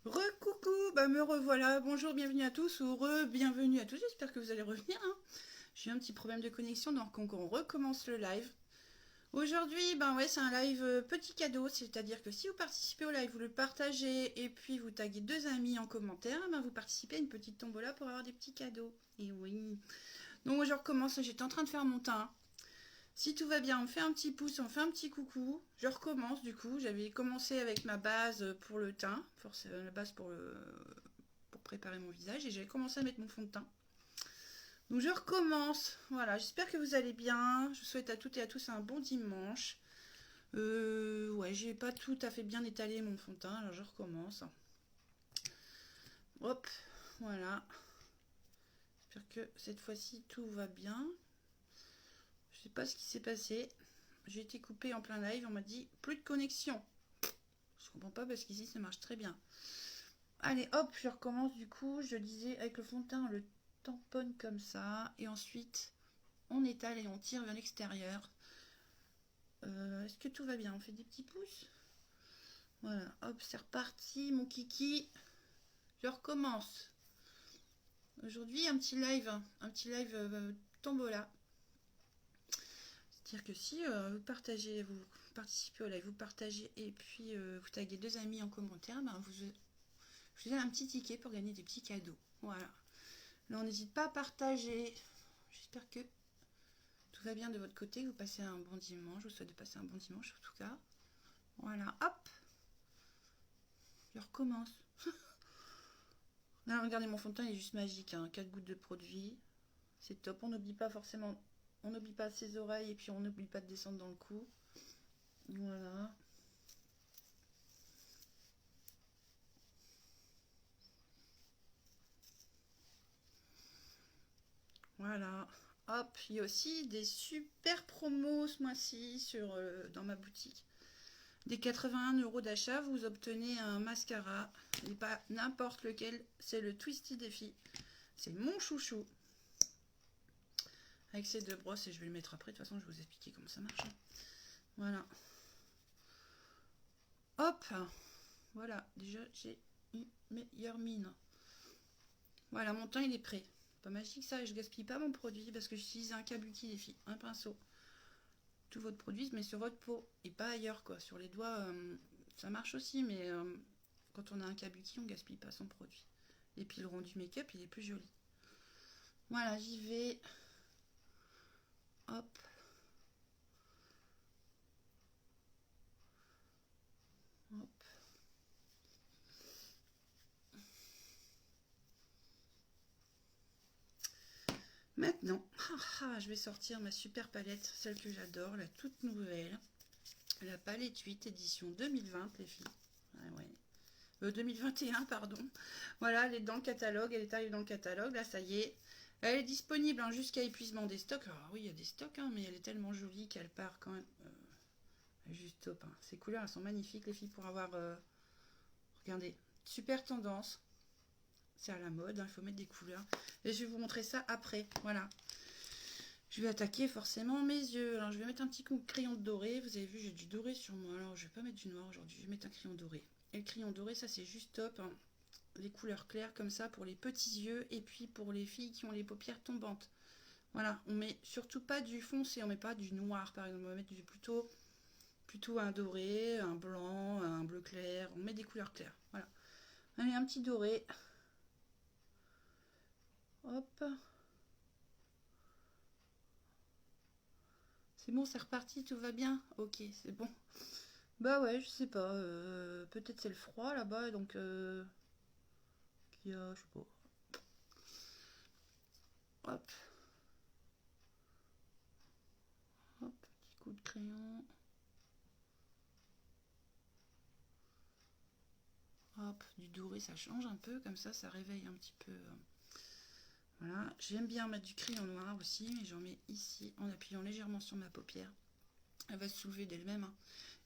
Recoucou, bah me revoilà, bonjour, bienvenue à tous, ou bienvenue à tous, j'espère que vous allez revenir, hein. J'ai eu un petit problème de connexion, donc on recommence le live. Aujourd'hui, ben ouais, c'est un live petit cadeau, c'est-à-dire que si vous participez au live, vous le partagez et puis vous taguez deux amis en commentaire, ben vous participez à une petite tombola pour avoir des petits cadeaux. Et oui. Donc je recommence, j'étais en train de faire mon teint. Si tout va bien, on fait un petit pouce, on fait un petit coucou. Je recommence du coup. J'avais commencé avec ma base pour le teint, la base pour préparer mon visage, et j'avais commencé à mettre mon fond de teint. Donc je recommence. Voilà, j'espère que vous allez bien. Je vous souhaite à toutes et à tous un bon dimanche. Ouais, j'ai pas tout à fait bien étalé mon fond de teint, alors je recommence. Hop, voilà. J'espère que cette fois-ci tout va bien. Je sais pas ce qui s'est passé. J'ai été coupée en plein live, on m'a dit plus de connexion. Je comprends pas parce qu'ici ça marche très bien. Allez hop, je recommence du coup. Je disais avec le fond de teint, on le tamponne comme ça. Et ensuite, on étale et on tire vers l'extérieur. Est-ce que tout va bien? On fait des petits pouces. Voilà, hop, c'est reparti, mon kiki. Je recommence. Aujourd'hui, un petit live tombola. C'est-à-dire que si vous participez au live, vous partagez et puis vous taguez deux amis en commentaire, ben je vous donne un petit ticket pour gagner des petits cadeaux. Voilà. Là, on n'hésite pas à partager. J'espère que tout va bien de votre côté, que vous passez un bon dimanche. Je vous souhaite de passer un bon dimanche en tout cas. Voilà, hop, je recommence. Là, regardez, mon fond de teint, il est juste magique. Hein. 4 gouttes de produit, c'est top. On n'oublie pas forcément, on n'oublie pas ses oreilles et puis on n'oublie pas de descendre dans le cou. Voilà. Voilà. Hop, il y a aussi des super promos ce mois-ci dans ma boutique. Des 81 € d'achat, vous obtenez un mascara. Et pas n'importe lequel, c'est le Twisty Défi. C'est mon chouchou. Avec ces deux brosses, et je vais le mettre après. De toute façon, je vais vous expliquer comment ça marche. Voilà. Hop. Voilà, déjà, j'ai une meilleure mine. Voilà, mon teint, il est prêt. Pas magique ça, et je gaspille pas mon produit parce que j'utilise un kabuki Défi, un pinceau. Tout votre produit se met sur votre peau et pas ailleurs, quoi. Sur les doigts, ça marche aussi, mais quand on a un kabuki, on gaspille pas son produit. Et puis le rendu make-up, il est plus joli. Voilà, j'y vais. Hop. Hop. Maintenant, je vais sortir ma super palette, celle que j'adore, la toute nouvelle. La palette 8, édition 2020, les filles. Ah ouais. 2021, pardon. Voilà, elle est dans le catalogue, elle est arrivée dans le catalogue, là ça y est. Elle est disponible hein, jusqu'à épuisement des stocks. Alors oui, il y a des stocks, hein, mais elle est tellement jolie qu'elle part quand même. Elle est juste top. Hein. Ces couleurs, elles sont magnifiques, les filles, pour avoir... regardez, super tendance. C'est à la mode, hein, il faut mettre des couleurs. Et je vais vous montrer ça après, voilà. Je vais attaquer forcément mes yeux. Alors je vais mettre un petit coup de crayon doré. Vous avez vu, j'ai du doré sur moi. Alors je vais pas mettre du noir aujourd'hui, je vais mettre un crayon doré. Et le crayon doré, ça c'est juste top. Hein. Les couleurs claires comme ça pour les petits yeux et puis pour les filles qui ont les paupières tombantes. Voilà, on met surtout pas du foncé, on met pas du noir par exemple, on va mettre plutôt un doré, un blanc, un bleu clair, on met des couleurs claires. Voilà. Allez, un petit doré. Hop. C'est bon, c'est reparti, tout va bien. Ok, c'est bon. Bah ouais, je sais pas. Peut-être c'est le froid là-bas, donc qui a, je sais pas. Hop, hop, petit coup de crayon. Hop, du doré, ça change un peu, comme ça réveille un petit peu. Voilà, j'aime bien mettre du crayon noir aussi, mais j'en mets ici en appuyant légèrement sur ma paupière. Elle va se soulever d'elle-même. Hein.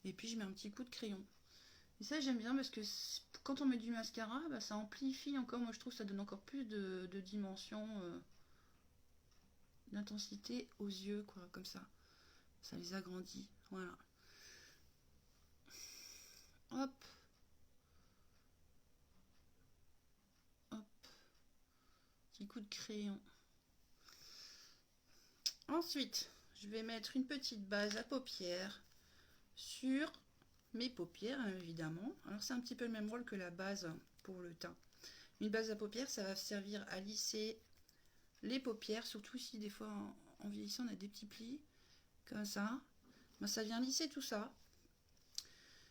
Et puis je mets un petit coup de crayon. Et ça j'aime bien parce que quand on met du mascara, bah, ça amplifie encore. Moi je trouve que ça donne encore plus de dimension, d'intensité aux yeux, quoi, comme ça. Ça les agrandit. Voilà. Hop. Petit coup de crayon. Ensuite, je vais mettre une petite base à paupières sur mes paupières, évidemment. Alors, c'est un petit peu le même rôle que la base pour le teint. Une base à paupières, ça va servir à lisser les paupières, surtout si des fois en vieillissant on a des petits plis comme ça. Ben, ça vient lisser tout ça.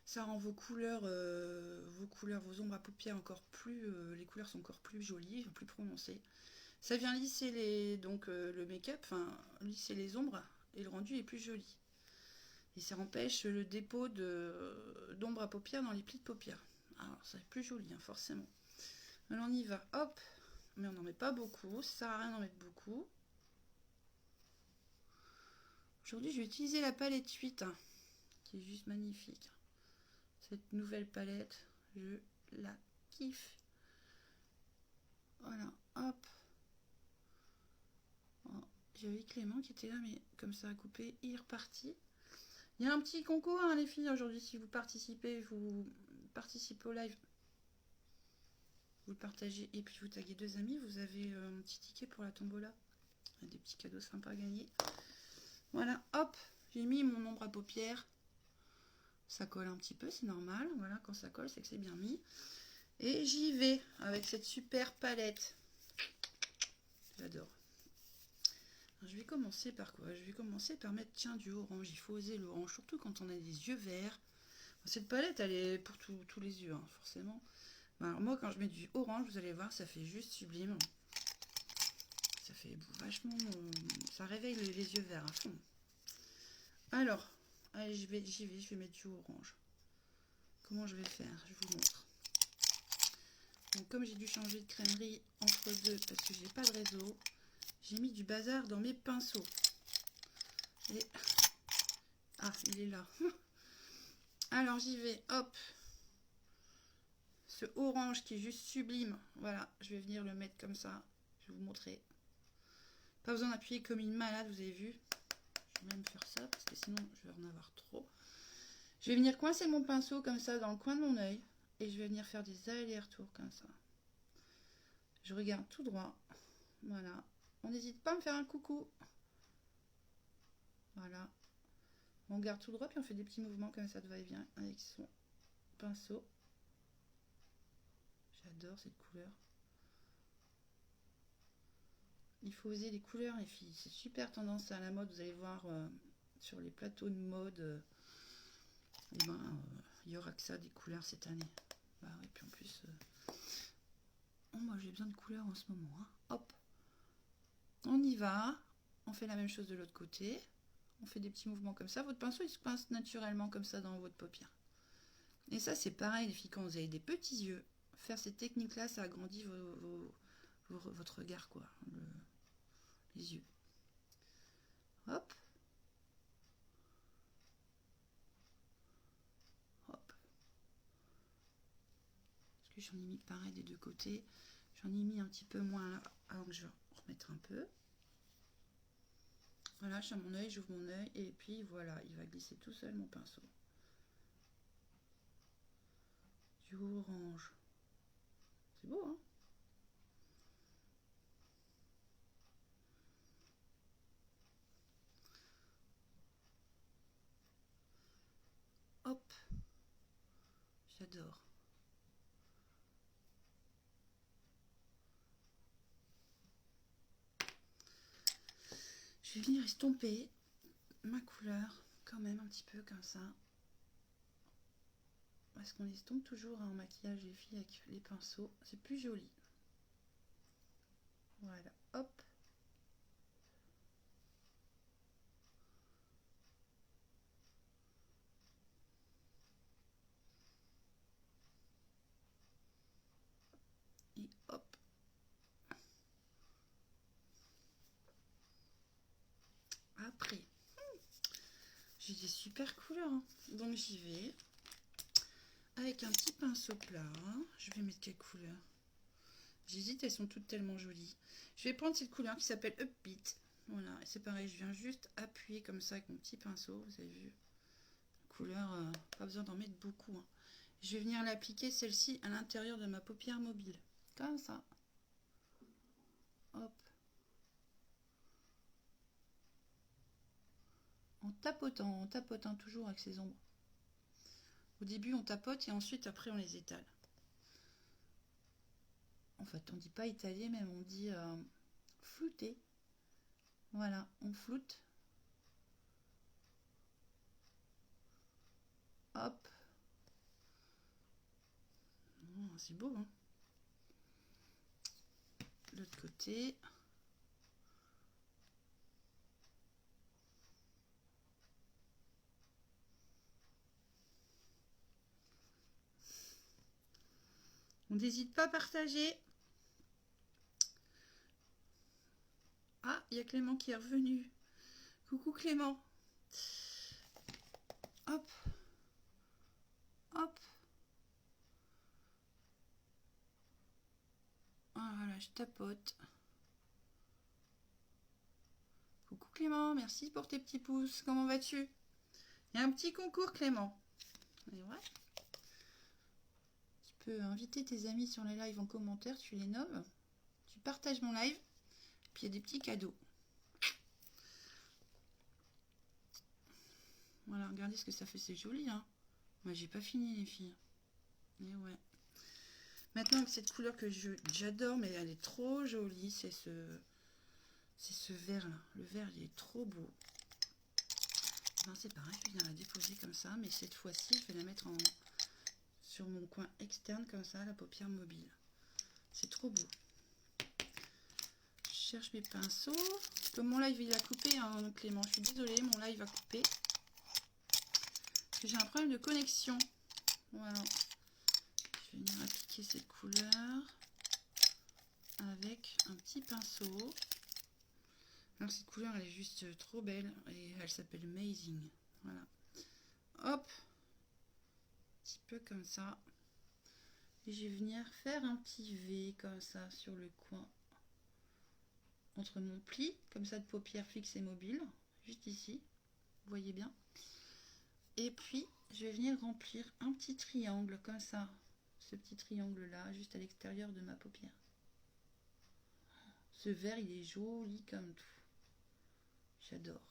Ça rend vos couleurs, vos ombres à paupières encore plus, les couleurs sont encore plus jolies, plus prononcées. Ça vient lisser le make-up, enfin lisser les ombres et le rendu est plus joli. Et ça empêche le dépôt d'ombre à paupières dans les plis de paupières. Alors c'est plus joli, hein, forcément. Alors on y va, hop, mais on n'en met pas beaucoup, ça sert à rien d'en mettre beaucoup. Aujourd'hui je vais utiliser la palette 8, hein, qui est juste magnifique. Cette nouvelle palette, je la kiffe. Voilà, hop. Oh, j'avais Clément qui était là, mais comme ça à couper, il est reparti. Il y a un petit concours, hein, les filles, aujourd'hui. Si vous participez au live, vous le partagez et puis vous taguez 2 amis, vous avez un petit ticket pour la tombola. Il y a des petits cadeaux sympas à gagner. Voilà, hop, j'ai mis mon ombre à paupières. Ça colle un petit peu, c'est normal. Voilà, quand ça colle, c'est que c'est bien mis. Et j'y vais avec cette super palette. J'adore. Je vais commencer par quoi? Je vais commencer par mettre, tiens, du orange. Il faut oser l'orange, surtout quand on a des yeux verts. Cette palette, elle est pour tous les yeux, hein, forcément. Alors moi, quand je mets du orange, vous allez voir, ça fait juste sublime. Ça fait vachement... ça réveille les yeux verts à fond. Alors, allez, j'y vais, je vais mettre du orange. Comment je vais faire? Je vous montre. Donc, comme j'ai dû changer de crèmerie entre deux, parce que j'ai pas de réseau, j'ai mis du bazar dans mes pinceaux. Et... ah, il est là. Alors, j'y vais, hop. Ce orange qui est juste sublime. Voilà, je vais venir le mettre comme ça. Je vais vous montrer. Pas besoin d'appuyer comme une malade, vous avez vu. Je vais même faire ça, parce que sinon, je vais en avoir trop. Je vais venir coincer mon pinceau comme ça dans le coin de mon œil. Et je vais venir faire des allers-retours comme ça. Je regarde tout droit. Voilà. On n'hésite pas à me faire un coucou. Voilà. On garde tout droit, puis on fait des petits mouvements comme ça de va-et-vient avec son pinceau. J'adore cette couleur. Il faut oser les couleurs, les filles. C'est super tendance à la mode. Vous allez voir sur les plateaux de mode. Il y aura que ça, des couleurs cette année. Bah oui, puis en plus... oh, moi j'ai besoin de couleurs en ce moment. Hein. Hop. On y va. On fait la même chose de l'autre côté. On fait des petits mouvements comme ça. Votre pinceau, il se pince naturellement comme ça dans votre paupière. Et ça, c'est pareil, les filles, quand vous avez des petits yeux. Faire cette technique-là, ça agrandit votre regard, quoi. Les yeux. Hop. Hop. Parce que j'en ai mis pareil des deux côtés. J'en ai mis un petit peu moins là. Alors que je vais remettre un peu. Voilà, je suis à mon œil, j'ouvre mon œil. Et puis voilà, il va glisser tout seul mon pinceau. Du orange. C'est beau, hein? Hop. J'adore. Je vais venir estomper ma couleur quand même un petit peu comme ça. Parce qu'on estompe toujours en maquillage les filles avec les pinceaux. C'est plus joli. Voilà, hop. Et hop. Après, j'ai des super couleurs. Hein. Donc j'y vais. Avec un petit pinceau plat. Je vais mettre quelle couleur? J'hésite, elles sont toutes tellement jolies. Je vais prendre cette couleur qui s'appelle Upbeat. Voilà, et c'est pareil, je viens juste appuyer comme ça avec mon petit pinceau. Vous avez vu? Couleur, pas besoin d'en mettre beaucoup. Hein. Je vais venir l'appliquer celle-ci à l'intérieur de ma paupière mobile. Comme ça. hop. En tapotant toujours avec ces ombres. Au début, on tapote et ensuite, après, on les étale. En fait, on dit pas étaler, même on dit flouter. Voilà, on floute. Hop. Oh, c'est beau, hein. L'autre côté. On n'hésite pas à partager. Ah, il y a Clément qui est revenu. Coucou Clément. Hop. Hop. Ah, voilà, je tapote. Coucou Clément, merci pour tes petits pouces. Comment vas-tu? Il y a un petit concours Clément. Et ouais. Tu peux inviter tes amis sur les lives en commentaire, tu les nommes. Tu partages mon live. Puis il y a des petits cadeaux. Voilà, regardez ce que ça fait, c'est joli, hein. Moi, j'ai pas fini, les filles. Et ouais. Maintenant, cette couleur que j'adore, mais elle est trop jolie, c'est ce vert-là. Le vert, il est trop beau. Ben, c'est pareil, je viens la déposer comme ça, mais cette fois-ci, je vais la mettre sur mon coin externe, comme ça, la paupière mobile. C'est trop beau. Je cherche mes pinceaux. Comme mon live, il a coupé, hein, Clément. Je suis désolée, mon live a coupé. J'ai un problème de connexion. Voilà. Je vais venir appliquer cette couleur avec un petit pinceau. Alors cette couleur elle est juste trop belle et elle s'appelle Amazing. Voilà. Hop. Un petit peu comme ça. Et je vais venir faire un petit V comme ça sur le coin. Entre mon pli, comme ça de paupières fixe et mobile. Juste ici. Vous voyez bien. Et puis, je vais venir remplir un petit triangle comme ça. Ce petit triangle là, juste à l'extérieur de ma paupière. Ce vert, il est joli comme tout. J'adore.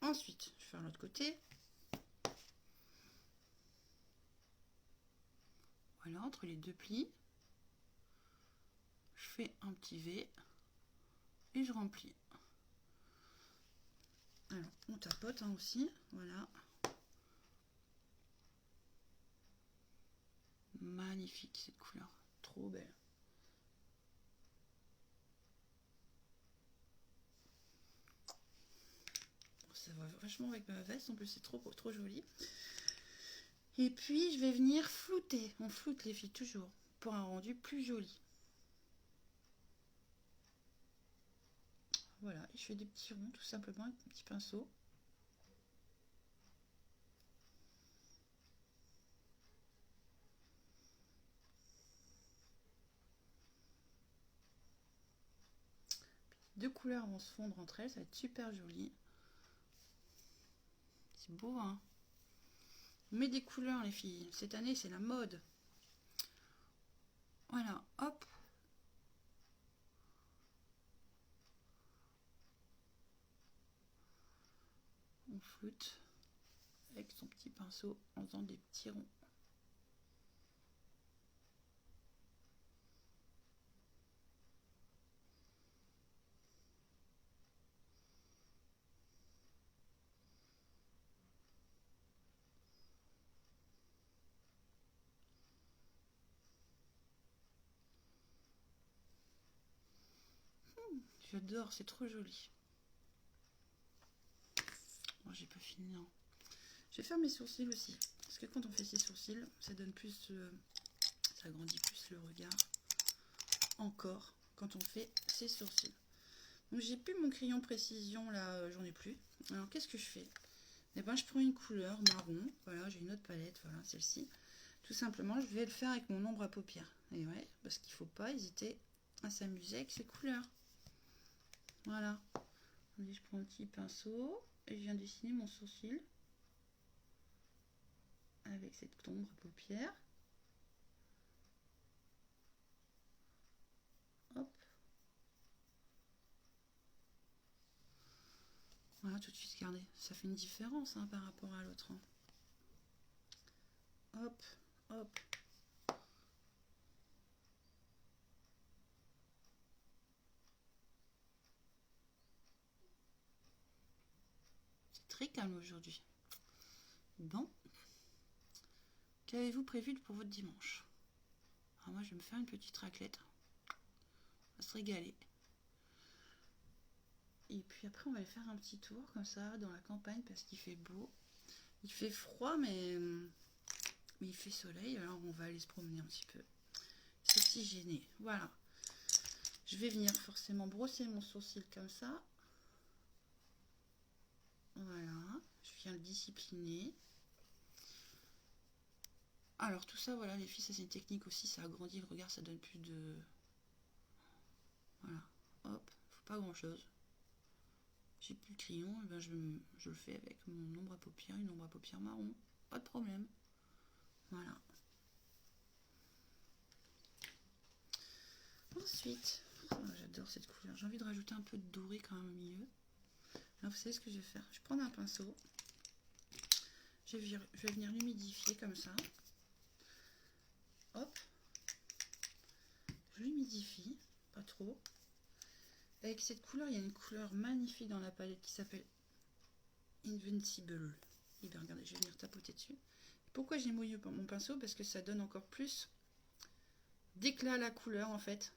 Ensuite, je vais faire l'autre côté. Voilà, entre les deux plis. Je fais un petit V. Et je remplis. Alors, on tapote hein, aussi. Voilà. Magnifique cette couleur. Trop belle. Ça va vachement avec ma veste. En plus, c'est trop joli. Et puis, je vais venir flouter. On floute les filles toujours. Pour un rendu plus joli. Voilà. Et je fais des petits ronds tout simplement avec un petit pinceau. Deux couleurs vont se fondre entre elles. Ça va être super joli. C'est beau, hein? On met des couleurs, les filles. Cette année, c'est la mode. Voilà, hop. On floute avec son petit pinceau en faisant des petits ronds. J'adore, c'est trop joli. Bon, j'ai pas fini. Hein. Je vais faire mes sourcils aussi. Parce que quand on fait ses sourcils, ça donne plus... ça agrandit plus le regard. Encore, quand on fait ses sourcils. Donc j'ai plus mon crayon précision, là, j'en ai plus. Alors qu'est-ce que je fais? Eh ben, je prends une couleur marron. Voilà, j'ai une autre palette, voilà, celle-ci. Tout simplement, je vais le faire avec mon ombre à paupières. Et ouais, parce qu'il ne faut pas hésiter à s'amuser avec ces couleurs. Voilà. Je prends un petit pinceau et je viens dessiner mon sourcil avec cette ombre à paupières. Hop. Voilà, tout de suite, regardez, ça fait une différence hein, par rapport à l'autre. Hein. Hop, hop. C'est très calme aujourd'hui. Bon. Qu'avez-vous prévu pour votre dimanche? Alors moi, je vais me faire une petite raclette. On va se régaler. Et puis après, on va aller faire un petit tour comme ça dans la campagne parce qu'il fait beau. Il fait froid, mais il fait soleil. Alors on va aller se promener un petit peu. S'oxygéner. Voilà. Je vais venir forcément brosser mon sourcil comme ça. Voilà. Je viens le discipliner. Alors tout ça, voilà, les filles, ça c'est une technique aussi. Ça agrandit le regard, ça donne plus de... Voilà. Hop. Faut pas grand chose. J'ai plus le crayon, et ben je le fais avec mon ombre à paupières, une ombre à paupières marron, pas de problème. Voilà. Ensuite, oh, j'adore cette couleur, j'ai envie de rajouter un peu de doré quand même au milieu. Alors vous savez ce que je vais faire? Je vais prendre un pinceau, je vais venir l'humidifier comme ça. Hop, je l'humidifie, pas trop. Avec cette couleur, il y a une couleur magnifique dans la palette qui s'appelle Invincible. Et bien regardez, je vais venir tapoter dessus. Pourquoi j'ai mouillé mon pinceau? Parce que ça donne encore plus d'éclat à la couleur en fait.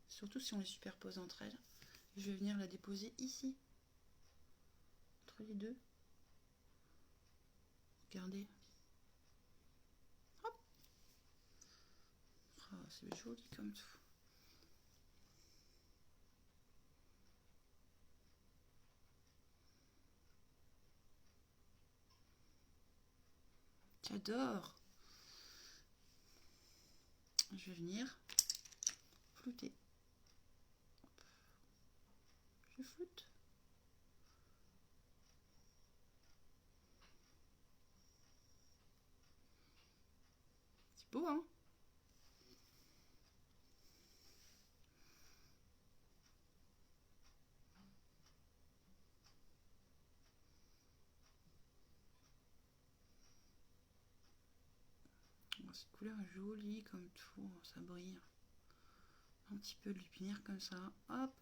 Surtout si on les superpose entre elles. Je vais venir la déposer ici. Entre les deux. Regardez. Hop. Oh, c'est joli comme tout. J'adore. Je vais venir flouter. Je floute. C'est beau, hein? Cette couleur est jolie comme tout, ça brille. Un petit peu de lumière comme ça. Hop.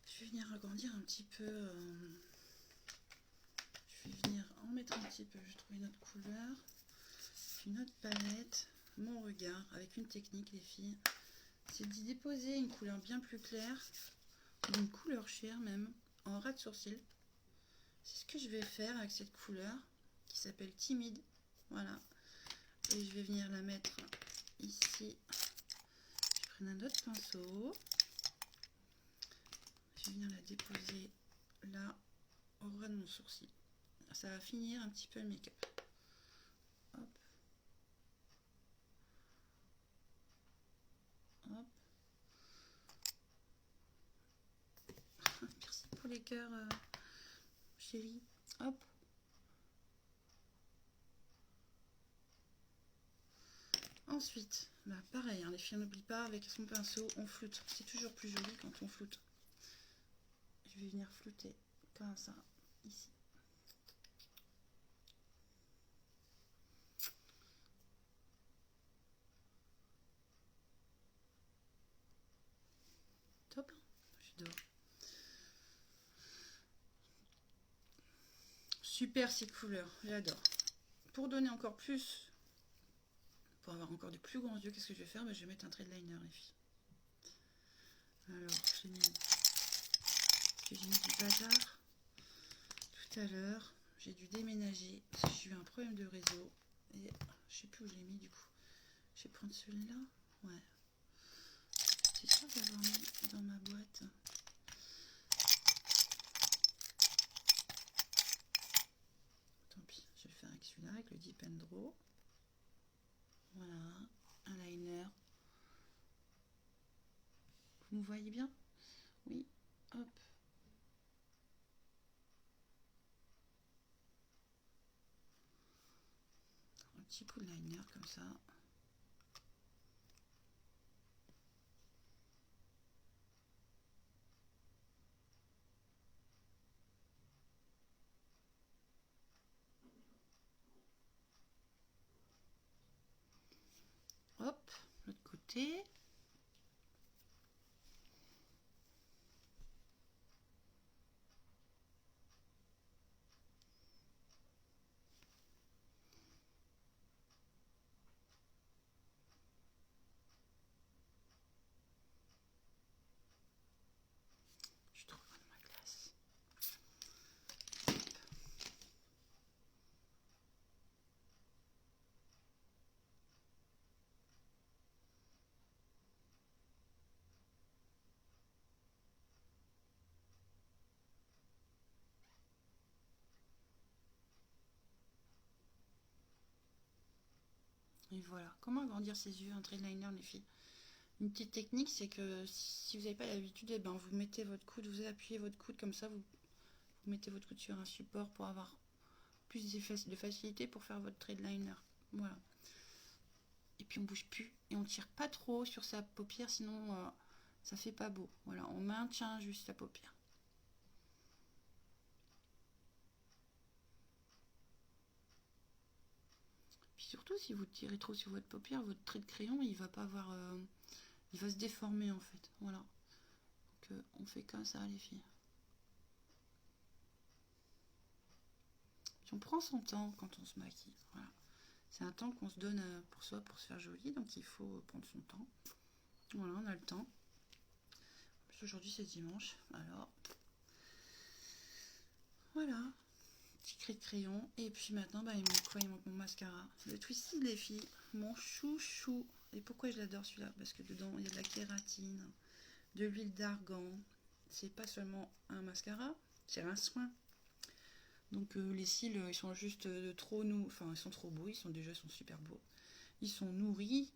Je vais venir agrandir un petit peu. Je vais venir en mettre un petit peu. Je vais trouver une autre couleur. Une autre palette. Mon regard avec une technique, les filles. C'est d'y déposer une couleur bien plus claire. Une couleur chère même. En ras de sourcil. C'est ce que je vais faire avec cette couleur. Qui s'appelle Timide. Voilà. Et je vais venir la mettre ici. Je prends un autre pinceau. Je vais venir la déposer là, au ras de mon sourcil. Ça va finir un petit peu le make-up. Hop. Hop. Merci pour les cœurs, chérie. Hop. Ensuite, bah pareil, hein, les filles, n'oublient pas, avec son pinceau, on floute. C'est toujours plus joli quand on floute. Je vais venir flouter comme ça, ici. Top, j'adore. Super ces couleurs, j'adore. Pour donner encore plus, pour avoir encore de plus grands yeux, qu'est-ce que je vais faire? Bah, je vais mettre un trait de liner, les filles. Alors, j'ai mis du bazar tout à l'heure. J'ai dû déménager. J'ai eu un problème de réseau. Et je sais plus où je l'ai mis du coup. Je vais prendre celui-là. Ouais. C'est sûr d'avoir mis dans ma boîte. Tant pis, je vais le faire avec celui-là, avec le Dip and Draw. Voilà, un liner. Vous me voyez bien? Oui, hop. Un petit petit coup de liner comme ça. Hop, l'autre côté. Je trouve dans ma glace. Et voilà. Comment agrandir ses yeux, un trait de liner, les filles? Une petite technique, c'est que si vous n'avez pas l'habitude, eh ben, vous mettez votre coude, vous appuyez votre coude comme ça, vous mettez votre coude sur un support pour avoir plus de facilité pour faire votre trait de liner. Voilà. Et puis on bouge plus et on tire pas trop sur sa paupière, sinon ça fait pas beau. Voilà, on maintient juste la paupière. Puis surtout, si vous tirez trop sur votre paupière, votre trait de crayon, il va pas avoir, il va se déformer en fait. Voilà. Donc on fait comme ça, les filles. Puis on prend son temps quand on se maquille. Voilà. C'est un temps qu'on se donne pour soi, pour se faire joli, donc il faut prendre son temps. Voilà, on a le temps. Aujourd'hui c'est dimanche, alors voilà, petit cri de crayon. Et puis maintenant, bah, il manque quoi? Il manque mon mascara. Le Twisted, les filles, mon chouchou. Et pourquoi je l'adore celui-là? Parce que dedans il y a de la kératine, de l'huile d'argan. C'est pas seulement un mascara, c'est un soin. Donc les cils, ils sont juste trop enfin ils sont trop beaux, ils sont super beaux. Ils sont nourris.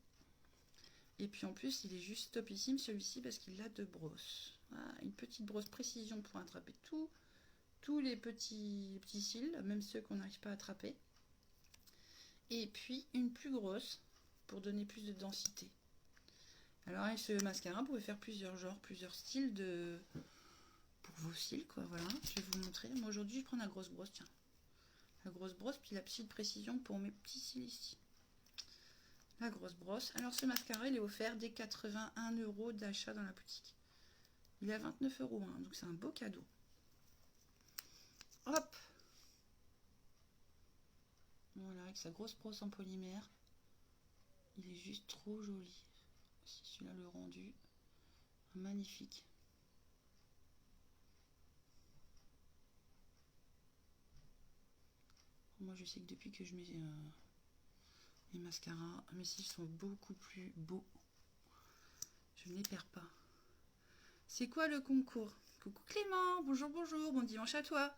Et puis en plus, il est juste topissime celui-ci parce qu'il a deux brosses. Voilà, une petite brosse précision pour attraper tous les petits cils, même ceux qu'on n'arrive pas à attraper. Et puis une plus grosse pour donner plus de densité. Alors avec ce mascara, vous pouvez faire plusieurs genres, plusieurs styles pour vos cils, quoi. Voilà, je vais vous montrer. Moi aujourd'hui, je prends la grosse brosse, tiens. La grosse brosse, puis la petite précision pour mes petits cils ici. La grosse brosse. Alors ce mascara, il est offert dès 81 € d'achat dans la boutique. Il est à 29 €, hein, donc c'est un beau cadeau. Hop! Voilà, avec sa grosse brosse en polymère. Il est juste trop joli. Si celui-là, le rendu, magnifique. Moi, je sais que depuis que je mets les mascaras, mes cils sont beaucoup plus beaux. Je ne les perds pas. C'est quoi le concours? Coucou Clément, bonjour, bonjour, bon dimanche à toi.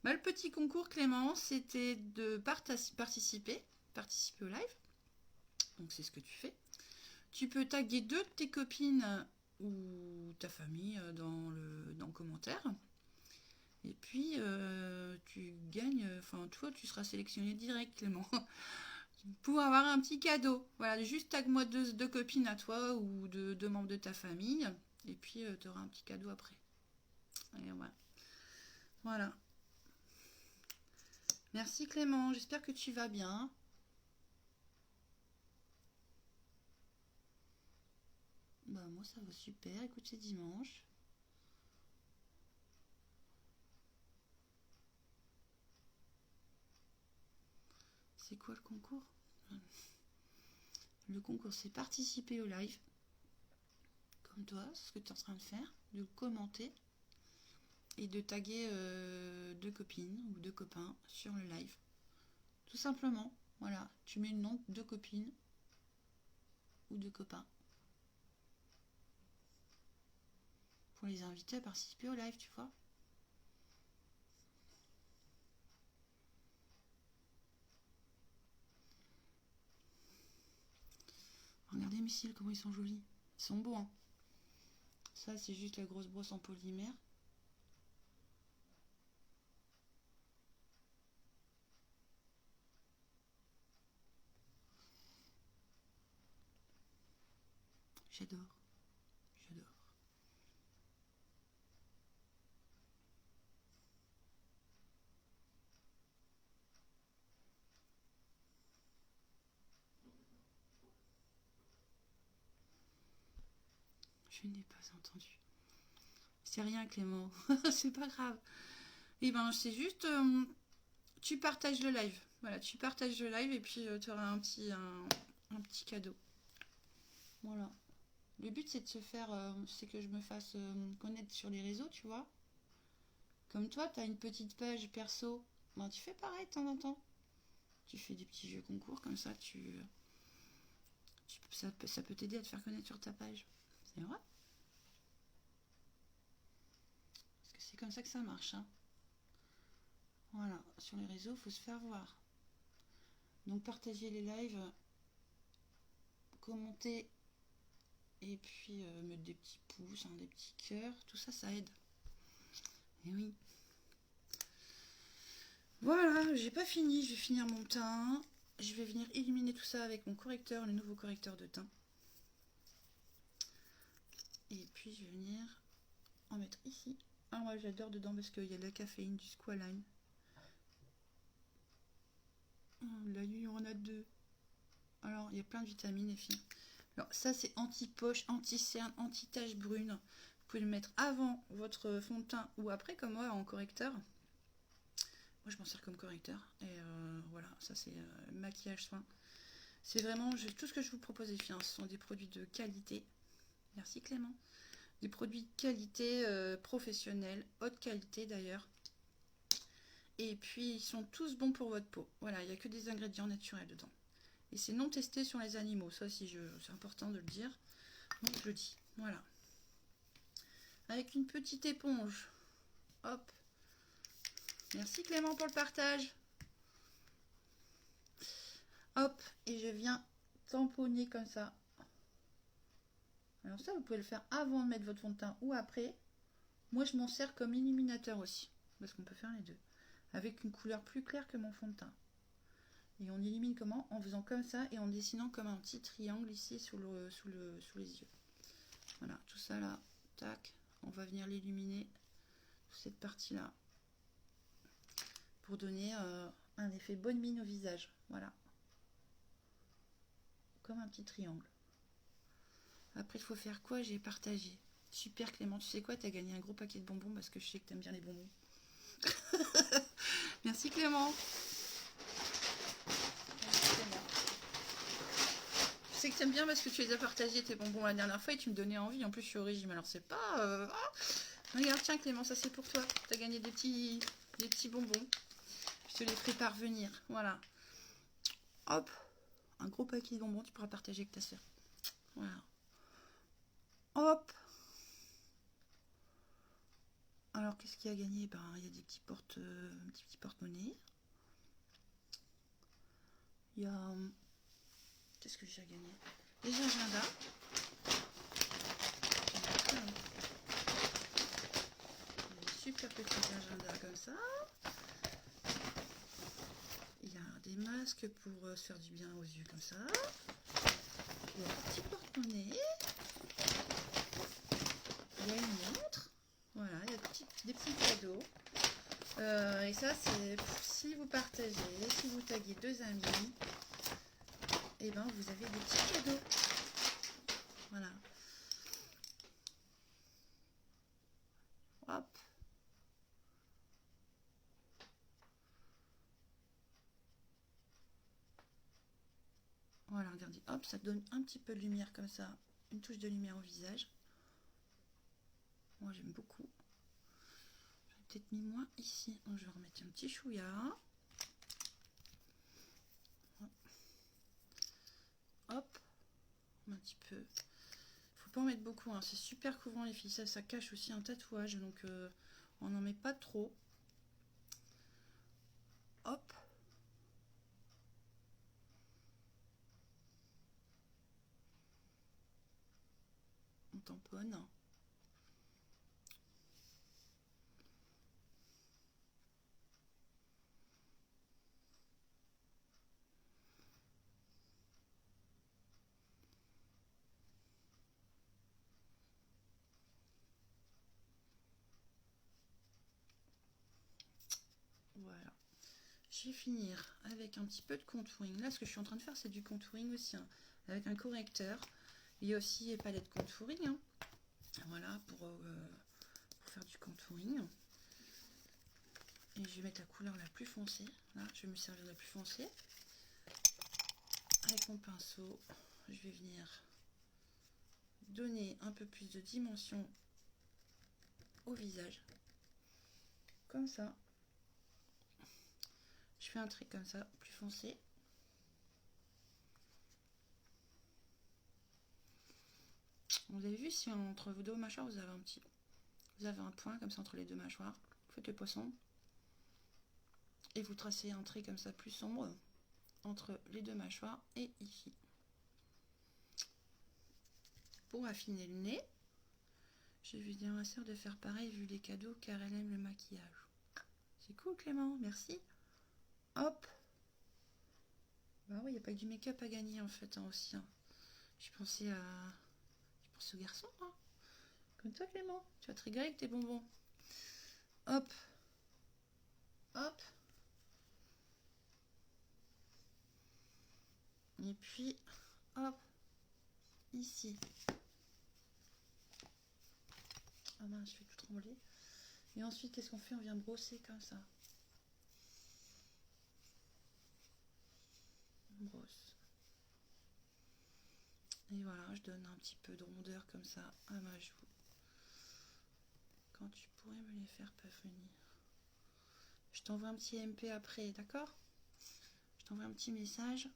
Bah, le petit concours, Clément, c'était de participer au live. Donc c'est ce que tu fais. Tu peux taguer 2 de tes copines ou ta famille dans le commentaire. Et puis tu gagnes, enfin toi tu seras sélectionné direct, Clément, pour avoir un petit cadeau. Voilà, juste tag-moi deux copines à toi ou deux membres de ta famille. Et puis tu auras un petit cadeau après. Et voilà. Voilà. Merci Clément, j'espère que tu vas bien. Bah moi ça va super, écoute c'est dimanche. C'est quoi le concours? Le concours c'est participer au live. Comme toi, c'est ce que tu es en train de faire, de commenter et de taguer 2 copines ou 2 copains sur le live. Tout simplement, voilà, tu mets le nom de 2 copines ou 2 copains pour les inviter à participer au live, tu vois. Regardez mes cils, comment ils sont jolis. Ils sont beaux, hein. Ça, c'est juste la grosse brosse en polymère. J'adore. J'adore. Je n'ai pas entendu. C'est rien, Clément. C'est pas grave. Et ben, c'est juste... tu partages le live. Voilà, tu partages le live et puis tu auras un petit cadeau. Voilà. Le but, c'est de se faire... c'est que je me fasse connaître sur les réseaux, tu vois. Comme toi, tu as une petite page perso. Ben, tu fais pareil de temps en temps. Tu fais des petits jeux concours, comme ça, ça peut t'aider à te faire connaître sur ta page. C'est vrai. Parce que c'est comme ça que ça marche. Hein. Voilà, sur les réseaux, il faut se faire voir. Donc partagez les lives, commentez et puis mettre des petits pouces, hein, des petits cœurs, tout ça, ça aide. Et oui. Voilà, j'ai pas fini, je vais finir mon teint. Je vais venir illuminer tout ça avec mon correcteur, le nouveau correcteur de teint. Et puis je vais venir en mettre ici. Ah, moi j'adore dedans parce qu'il y a de la caféine, du squalane. La nuit, on en a 2. Alors, il y a plein de vitamines, les filles. Alors, ça, c'est anti-poche, anti-cerne, anti-tache brune. Vous pouvez le mettre avant votre fond de teint ou après, comme moi, en correcteur. Moi, je m'en sers comme correcteur. Et voilà, ça, c'est maquillage soin. C'est vraiment tout ce que je vous propose, les filles. Hein, ce sont des produits de qualité. Merci, Clément. Des produits de qualité professionnelle, haute qualité d'ailleurs. Et puis, ils sont tous bons pour votre peau. Voilà, il n'y a que des ingrédients naturels dedans. Et c'est non testé sur les animaux. Ça aussi, c'est important de le dire. Donc, je le dis. Voilà. Avec une petite éponge. Hop. Merci Clément pour le partage. Hop. Et je viens tamponner comme ça. Alors ça, vous pouvez le faire avant de mettre votre fond de teint ou après. Moi, je m'en sers comme illuminateur aussi. Parce qu'on peut faire les deux. Avec une couleur plus claire que mon fond de teint. Et on illumine comment? En faisant comme ça et en dessinant comme un petit triangle ici sous les yeux. Voilà, tout ça là, tac, on va venir l'illuminer, cette partie-là, pour donner un effet bonne mine au visage. Voilà. Comme un petit triangle. Après, il faut faire quoi? J'ai partagé. Super Clément, tu sais quoi? Tu as gagné un gros paquet de bonbons parce que je sais que tu aimes bien les bonbons. Merci Clément. Je sais que tu aimes bien parce que tu les as partagés tes bonbons la dernière fois et tu me donnais envie. En plus, je suis au régime, alors c'est pas... Regarde, tiens Clément, ça c'est pour toi. Tu as gagné des petits bonbons. Je te les ferai parvenir. Voilà. Hop. Un gros paquet de bonbons, tu pourras partager avec ta soeur. Voilà. Hop. Alors, qu'est-ce qu'il y a gagné? Ben, il y a des petits porte-monnaie. Il y a... Qu'est-ce que j'ai gagné? Des agendas. Des super petits agendas comme ça. Il y a des masques pour se faire du bien aux yeux comme ça. Il y a un petit porte-monnaie. Il y a une montre. Voilà, il y a des petits cadeaux. Et ça, c'est si vous partagez, si vous taguez 2 amis, et ben vous avez des petits cadeaux. Voilà. Hop. Voilà, regardez. Hop, ça donne un petit peu de lumière comme ça. Une touche de lumière au visage. Moi, j'aime beaucoup. J'aurais peut-être mis moins ici. Donc, je vais remettre un petit chouïa. Hop. Un petit peu. Faut pas en mettre beaucoup. Hein. C'est super couvrant, les filles. Ça cache aussi un tatouage. Donc, on n'en met pas trop. Hop. On tamponne. je vais finir avec un petit peu de contouring. Là, ce que je suis en train de faire, c'est du contouring aussi, hein, avec un correcteur. Il y a aussi les palettes contouring, hein. Voilà, pour faire du contouring. Et je vais mettre la couleur la plus foncée. Là, je vais me servir de la plus foncée. Avec mon pinceau, je vais venir donner un peu plus de dimension au visage. Comme ça. Je fais un trait comme ça, plus foncé. Vous avez vu si entre vos deux mâchoires vous avez un point comme ça entre les deux mâchoires. Vous faites le poisson. Et vous tracez un trait comme ça plus sombre entre les deux mâchoires et ici. Pour affiner le nez, j'ai vu dire à ma soeur de faire pareil vu les cadeaux car elle aime le maquillage. C'est cool Clément, merci. Hop. Bah oui, il n'y a pas que du make-up à gagner en fait hein, aussi. Hein. Je pensais aux garçons. Hein. Comme toi Clément, tu vas te régaler avec tes bonbons. Hop. Hop. Et puis, hop, ici. Ah mince, je fais tout trembler. Et ensuite, qu'est-ce qu'on fait? On vient brosser comme ça. On brosse. Et voilà, je donne un petit peu de rondeur comme ça à ma joue. Quand tu pourrais me les faire parvenir. Je t'envoie un petit MP après, d'accord? Je t'envoie un petit message.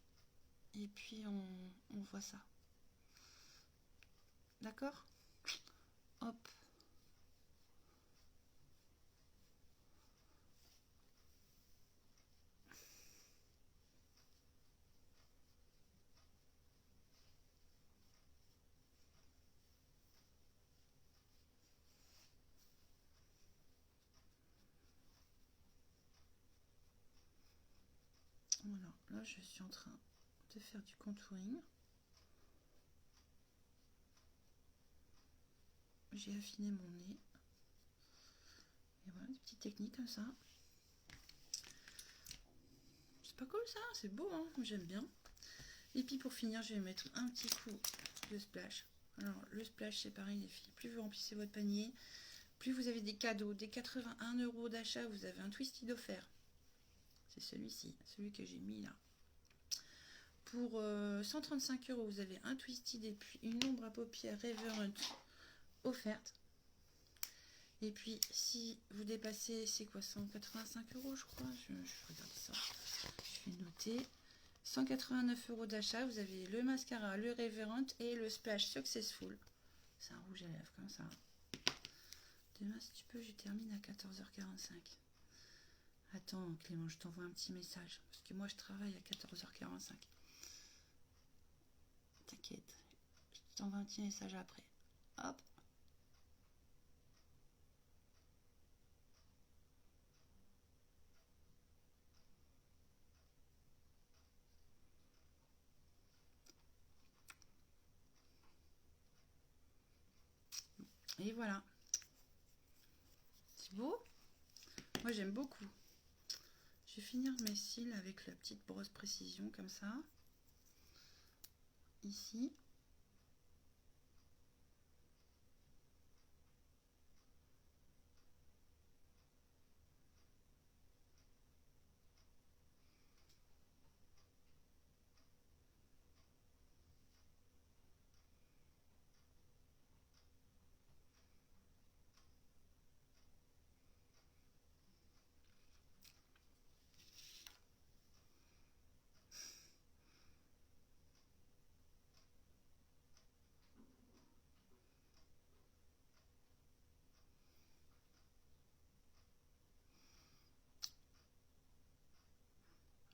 Et puis, on voit ça. D'accord? Hop. Voilà, là je suis en train de faire du contouring. J'ai affiné mon nez. Et voilà, des petites techniques comme ça. C'est pas cool ça, c'est beau, hein, j'aime bien. Et puis pour finir, je vais mettre un petit coup de splash. Alors le splash c'est pareil les filles, plus vous remplissez votre panier, plus vous avez des cadeaux. Dès 81 € d'achat, vous avez un Twisted offert. C'est celui-ci, celui que j'ai mis là. Pour 135 €, vous avez un Twisted et puis une ombre à paupières Reverent offerte. Et puis si vous dépassez, c'est quoi, 185 € je crois, je regarde ça, je vais noter. 189 € d'achat, vous avez le mascara, le Reverent et le Splash Successful. C'est un rouge à lèvres comme ça. Demain, si tu peux, je termine à 14h45. Attends, Clément, je t'envoie un petit message. Parce que moi, je travaille à 14h45. T'inquiète. Je t'envoie un petit message après. Hop. Et voilà. C'est beau? Moi, j'aime beaucoup. Je vais finir mes cils avec la petite brosse précision comme ça. Ici.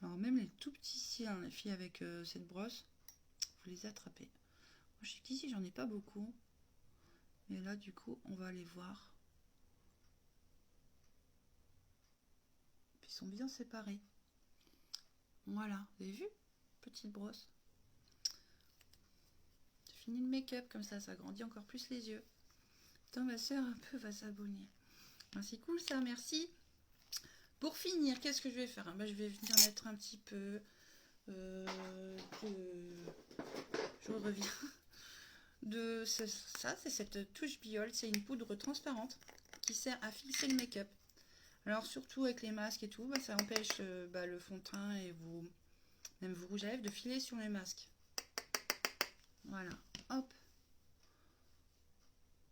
Alors même les tout petits cils, hein, les filles, avec cette brosse, vous les attrapez. Moi, je sais qu'ici, j'en ai pas beaucoup. Mais là, du coup, on va les voir. Ils sont bien séparés. Voilà, vous avez vu? Petite brosse. J'ai fini le make-up, comme ça grandit encore plus les yeux. Attends, ma soeur un peu va s'abonner. Ah, c'est cool ça, merci. Pour finir, qu'est-ce que je vais faire? Je vais venir mettre un petit peu je reviens de ça, c'est cette touche Biol, c'est une poudre transparente qui sert à fixer le make-up. Alors surtout avec les masques et tout, ça empêche le fond de teint et même vos rouges à lèvres de filer sur les masques. Voilà, hop.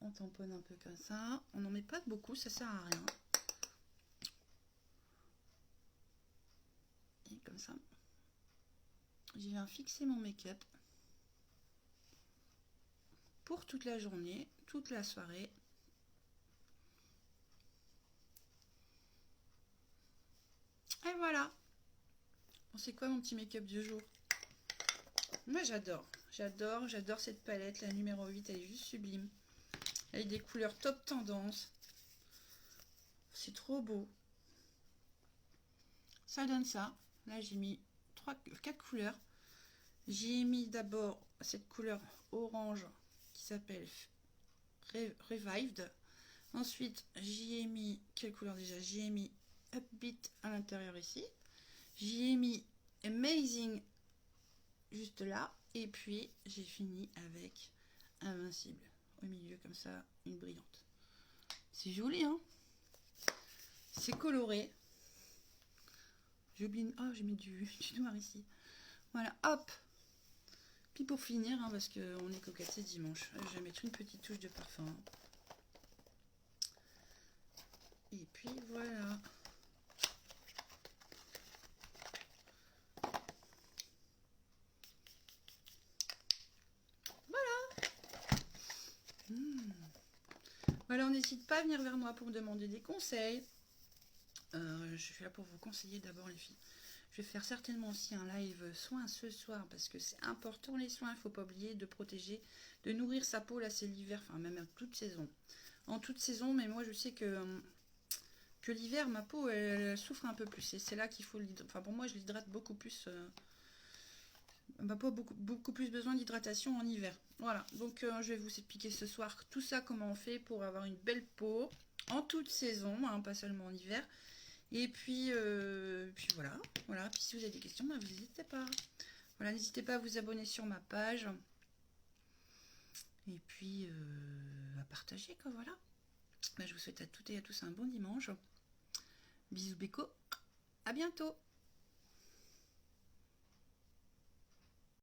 On tamponne un peu comme ça. On n'en met pas beaucoup, ça sert à rien. Et comme ça, je viens fixer mon make-up pour toute la journée, toute la soirée. Et voilà. Bon, c'est quoi mon petit make-up du jour? Moi j'adore. J'adore cette palette. La numéro 8, elle est juste sublime. Avec des couleurs top tendance. C'est trop beau. Ça donne ça. Là j'ai mis 4 couleurs. J'ai mis d'abord cette couleur orange qui s'appelle Revived. Ensuite j'y ai mis, quelle couleur déjà? J'y ai mis Upbeat à l'intérieur ici. J'y ai mis Amazing juste là. Et puis j'ai fini avec Invincible. Au milieu comme ça, une brillante. C'est joli, hein? C'est coloré. J'oublie. Oh, j'ai mis du noir ici. Voilà, hop. Puis pour finir, parce qu'on est coquette, c'est dimanche, je vais mettre une petite touche de parfum. Et puis voilà. Voilà, on n'hésite pas à venir vers moi pour me demander des conseils. Je suis là pour vous conseiller d'abord les filles. Je vais faire certainement aussi un live soins ce soir parce que c'est important les soins. Il ne faut pas oublier de protéger, de nourrir sa peau. Là c'est l'hiver, enfin même en toute saison. En toute saison, mais moi je sais que l'hiver ma peau elle souffre un peu plus. Et c'est là qu'il faut l'hydrater. Enfin pour moi je l'hydrate beaucoup plus. Ma peau a beaucoup plus besoin d'hydratation en hiver. Voilà, donc je vais vous expliquer ce soir tout ça, comment on fait pour avoir une belle peau en toute saison, pas seulement en hiver. Et puis voilà. Puis si vous avez des questions, vous n'hésitez pas. Voilà, n'hésitez pas à vous abonner sur ma page. Et puis à partager, quoi, voilà. Je vous souhaite à toutes et à tous un bon dimanche. Bisous béco, à bientôt.